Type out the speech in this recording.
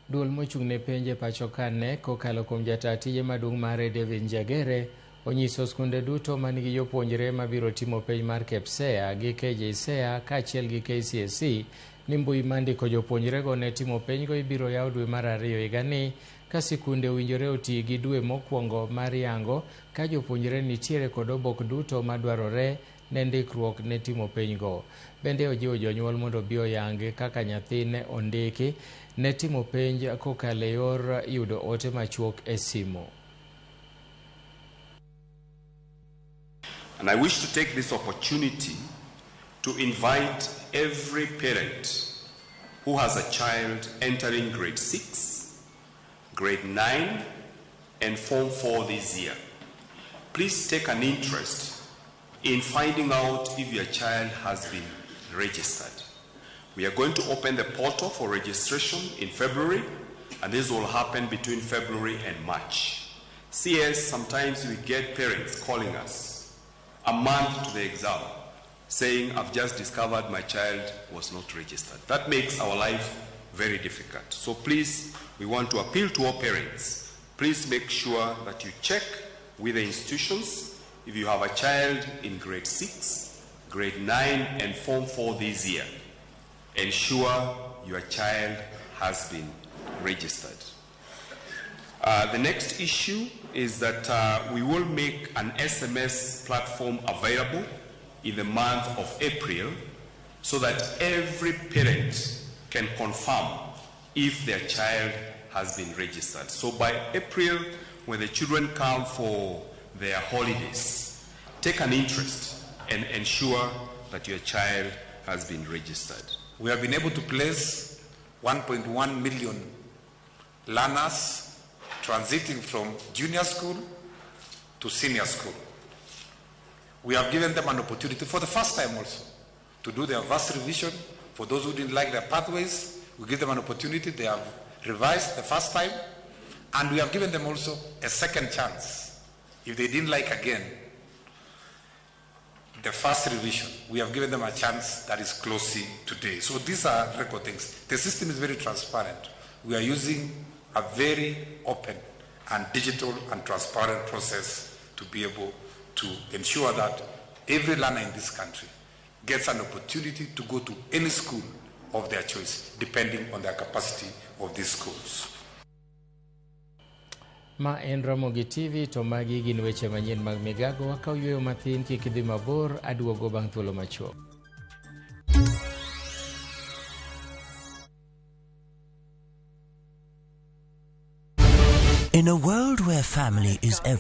Duol mochung'ne penj pacho KNEC kokalo kuom jataa tije maduong' mare David Njagere onyiso skunde duto manigi jopuonjre mabiro timo penj mar KPSEA gi KJSEA kaachiel gi KCSE ni mbui mandiko jopuonjrego ne timo penjgo ibiro yaw dwe mar 2 higani ka sikunde owinjore oti gi dwe mokwongo mar yango ka jopuonjre nitiere kod obok duto madwarore ne ndikruok ne timo penjgo. Bende ojiwo jonyuol mondo bi oyang kaka nyathine ondiki ne timo penj kokalo e yor yudo ote machuok e simu. And I wish to take this opportunity to invite every parent who has a child entering grade 6, grade 9, and Form 4 this year. Please take an interest in finding out if your child has been registered. We are going to open the portal for registration in February, and this will happen between February and March. CS, sometimes we get parents calling us a month to the exam saying, I've just discovered my child was not registered. That makes our life very difficult. So please, we want to appeal to all parents. Please make sure that you check with the institutions. If you have a child in grade 6, grade 9, and Form 4 this year, ensure your child has been registered. The next issue is that we will make an SMS platform available in the month of April so that every parent can confirm if their child has been registered. So by April, when the children come for their holidays, take an interest and ensure that your child has been registered. We have been able to place 1.1 million learners transiting from junior school to senior school. We have given them an opportunity for the first time also to do their vast revision. For those who didn't like their pathways, we give them an opportunity. They have revised the first time, and we have given them also a second chance. If they didn't like again the first revision, we have given them a chance that is closely today. So these are record things. The system is very transparent. We are using a very open and digital and transparent process to be able to ensure that every learner in this country gets an opportunity to go to any school of their choice, depending on their capacity of these schools. Ma en Ramogi TV to magi gin weche manyien mag migago wakaw yueyo mathin kik idhi mabor aduogo bang' thuolo machuok. In a world where family is everything,